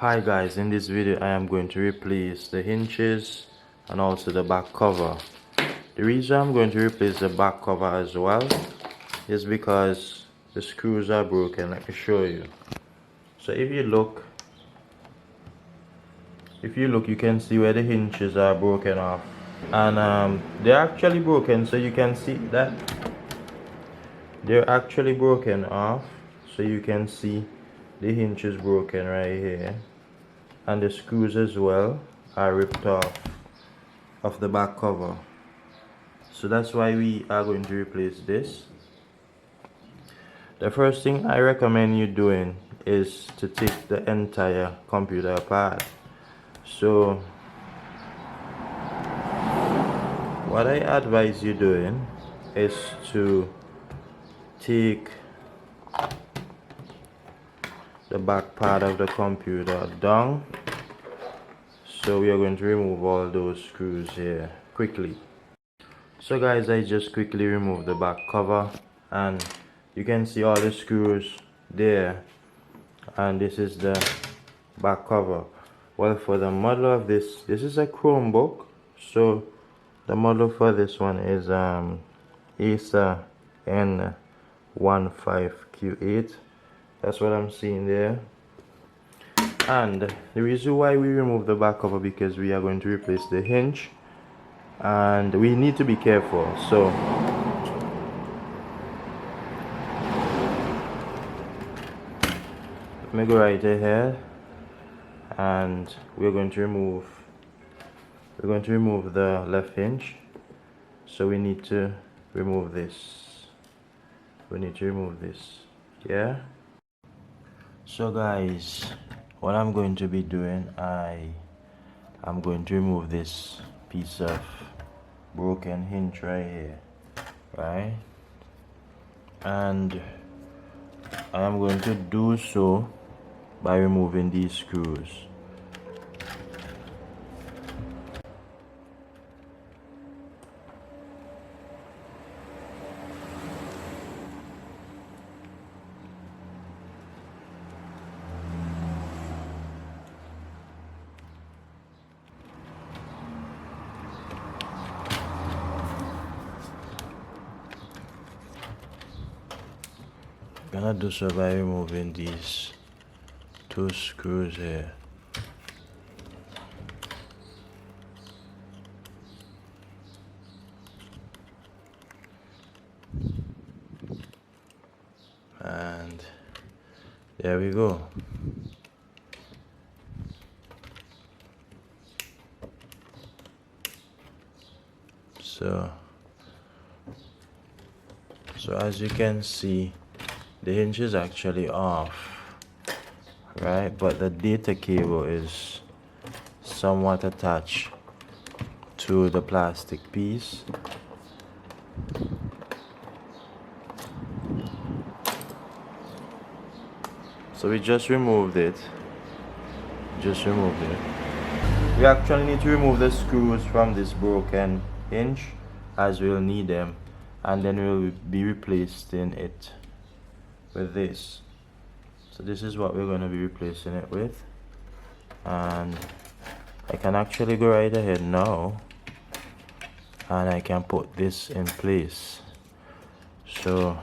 Hi guys, in this video I am going to replace the hinges and also the back cover. The reason I'm going to replace the back cover as well is because the screws are broken. Let me show you. So if you look you can see where the hinges are broken off, and they're actually broken, so you can see that they're actually broken off. So you can see the hinges broken right here, and the screws as well are ripped off of the back cover. So that's why we are going to replace this. The first thing I recommend you doing is to take the entire computer apart. So what I advise you doing is to take the back part of the computer down. So we are going to remove all those screws here quickly. So guys, I just quickly removed the back cover, and you can see all the screws there, and this is the back cover. Well, for the model of this is a Chromebook, so the model for this one is Acer N15Q8. That's what I'm seeing there. And the reason why we remove the back cover, because we are going to replace the hinge, and we need to be careful. So let me go right ahead, and we're going to remove the left hinge. So we need to remove this. Yeah. So guys, what I'm going to be doing, I'm going to remove this piece of broken hinge right here, right? And I am going to do so by removing these screws. I'm gonna do so by removing these two screws here. And there we go. So as you can see, the hinge is actually off, right? But the data cable is somewhat attached to the plastic piece. So we just removed it. We actually need to remove the screws from this broken hinge, as we'll need them, and then we'll be replacing it with this. So this is what we're going to be replacing it with, and I can actually go right ahead now, and I can put this in place. So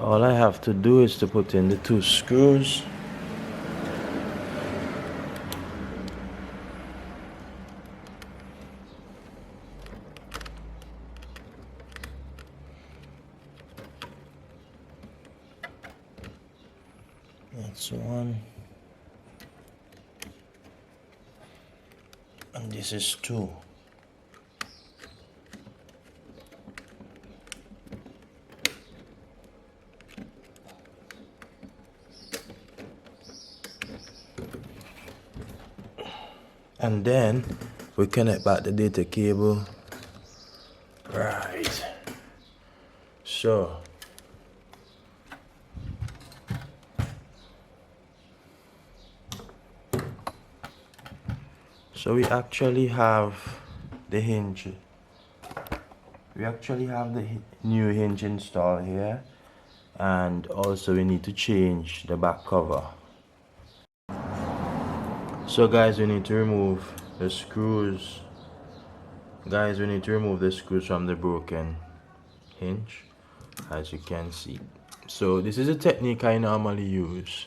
all I have to do is to put in the two screws. That's one, and this is two. And then we connect back the data cable. Right. So we actually have the hinge. We actually have the new hinge installed here, and also we need to change the back cover. So guys, we need to remove the screws. Guys, we need to remove the screws from the broken hinge, as you can see. So this is a technique I normally use.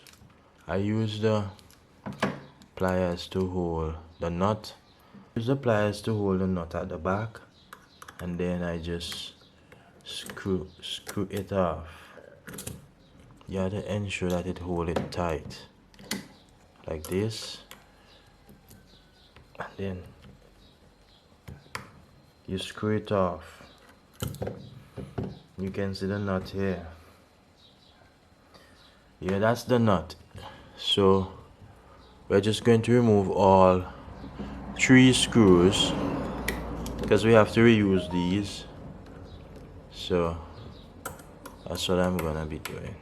I use the pliers to hold the nut. Use the pliers to hold the nut at the back, and then I just screw it off. You have to ensure that it hold it tight like this, and then you screw it off. You can see the nut here. Yeah, that's the nut. So we're just going to remove all 3 screws because we have to reuse these. So that's what I'm gonna be doing.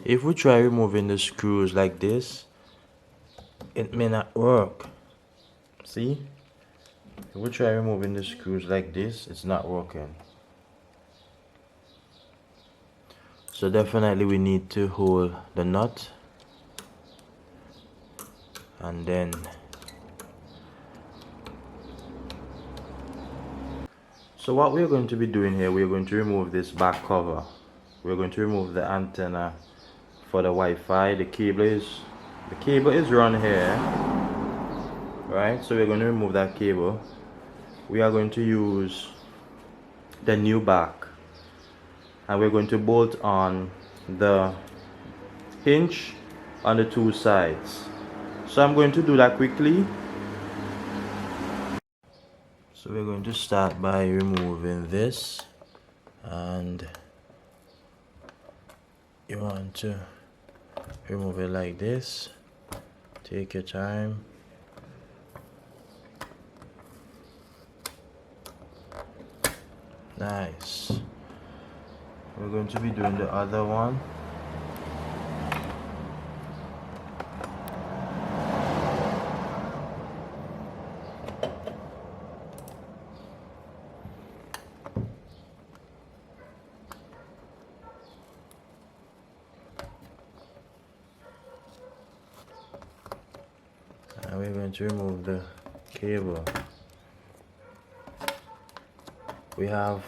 If we try removing the screws like this, it may not work. See? If we try removing the screws like this, it's not working. So definitely we need to hold the nut, and then so what we're going to be doing here, we're going to remove this back cover. We're going to remove the antenna for the Wi-Fi. The cable is run here, right? So we're going to remove that cable. We are going to use the new back, and we're going to bolt on the hinge on the 2 sides. So I'm going to do that quickly. So we're going to start by removing this, and you want to remove it like this. Take your time. Nice. We're going to be doing the other one. And we're going to remove the cable. We have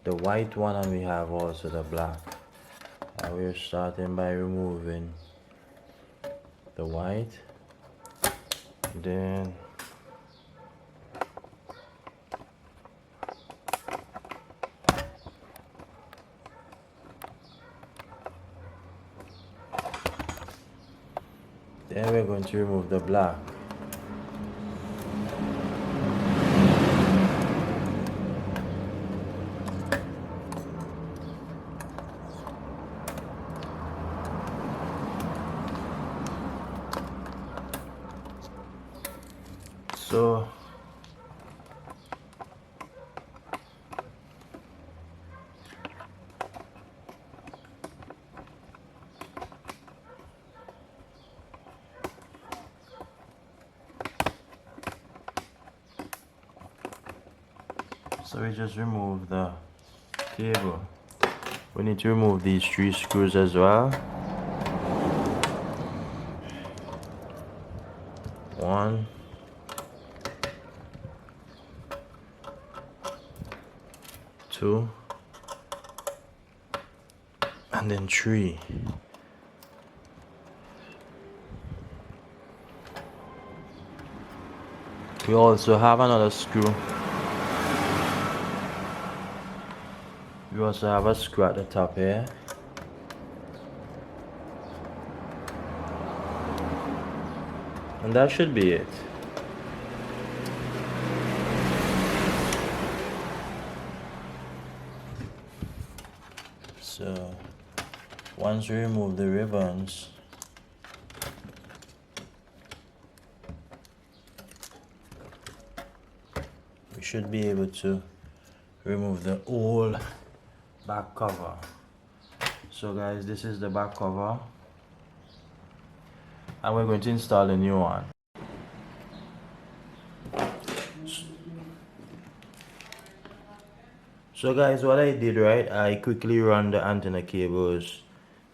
the white one and we have also the black. And we're starting by removing the white. Then we're going to remove the black. So we just remove the cable. We need to remove these 3 screws as well. 1, 2, and then 3. We also have another screw. We also have a screw at the top here. And that should be it. So once we remove the ribbons, we should be able to remove the whole back cover. So guys, this is the back cover, and we're going to install a new one. So guys, what I did, right, I quickly run the antenna cables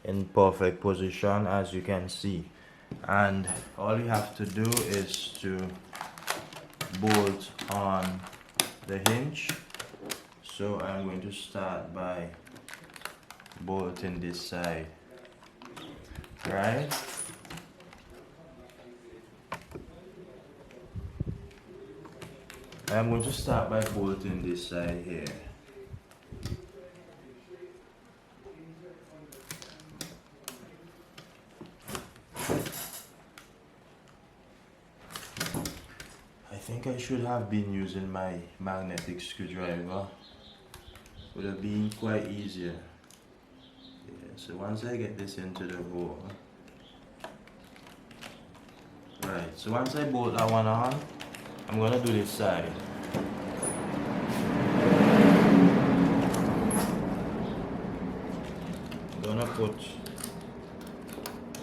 in perfect position, as you can see, and all you have to do is to bolt on the hinge. So I'm going to start by bolting this side, right? I'm going to start by bolting this side here. I think I should have been using my magnetic screwdriver. Would have been quite easier. Yeah, so once I get this into the hole, right, so once I bolt that one on, I'm gonna do this side. I'm gonna put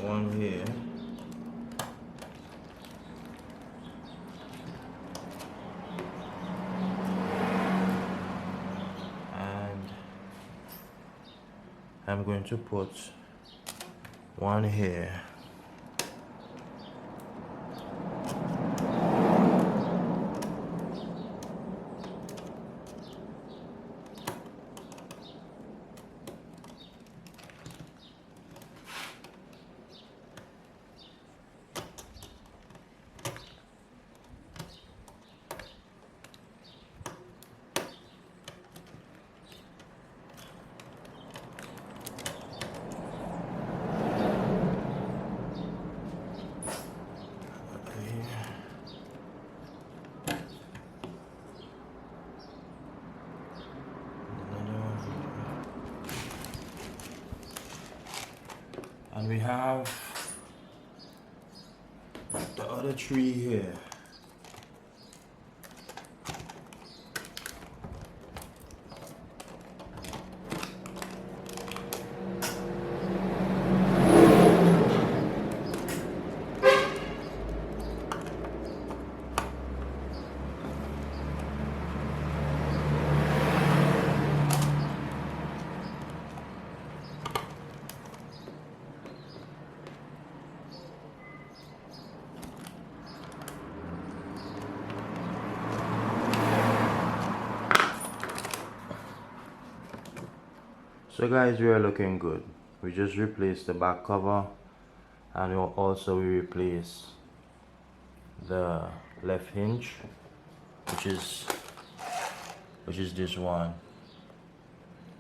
one here. I'm going to put one here. And we have the other tree here. So guys, we are looking good. We just replaced the back cover, and we also replace the left hinge, which is this one.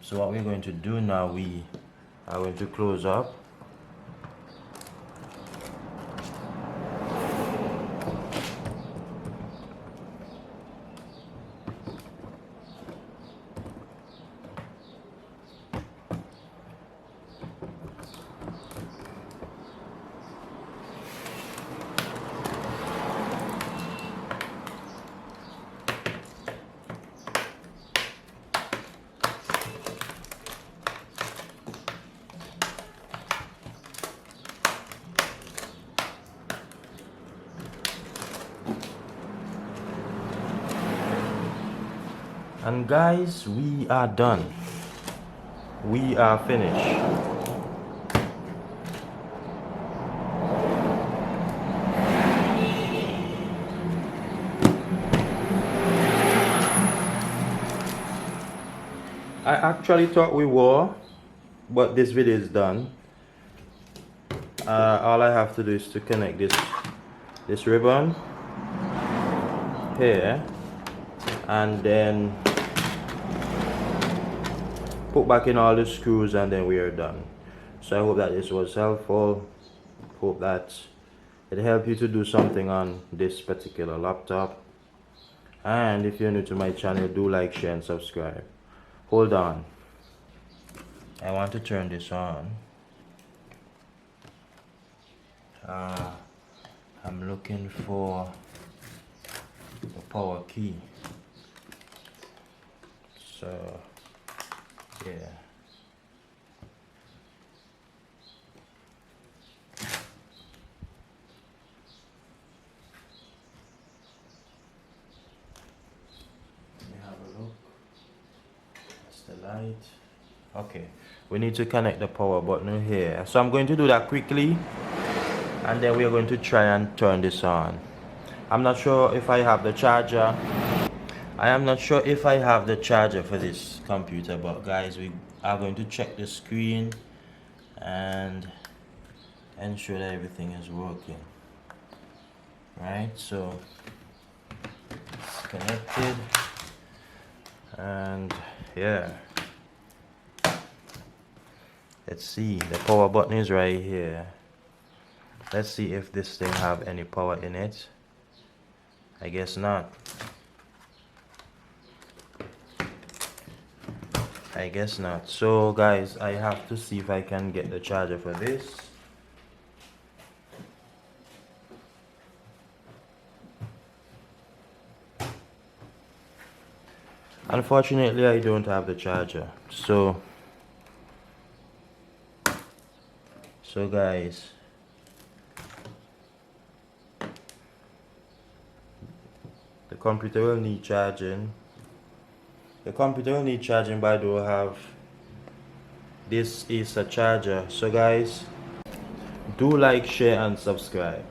So what we're going to do now, we are going to close up. And guys, we are done. We are finished. I actually thought we were, but this video is done. All I have to do is to connect this ribbon here, and then put back in all the screws, and then we are done. So I hope that this was helpful. Hope that it helped you to do something on this particular laptop. And if you're new to my channel, do like, share, and subscribe. Hold on. I want to turn this on. I'm looking for the power key. So yeah. Let me have a look. That's the light. Okay, we need to connect the power button here. So I'm going to do that quickly, and then we are going to try and turn this on. I'm not sure if I have the charger. I am not sure if I have the charger for this computer, but guys, we are going to check the screen and ensure that everything is working. Right, so it's connected, and yeah, let's see, the power button is right here. Let's see if this thing have any power in it. I guess not. I guess not. So guys, I have to see if I can get the charger for this. Unfortunately, I don't have the charger. So guys, the computer will need charging. The computer will need charging, but I don't have this Acer charger. So guys, do like, share and subscribe.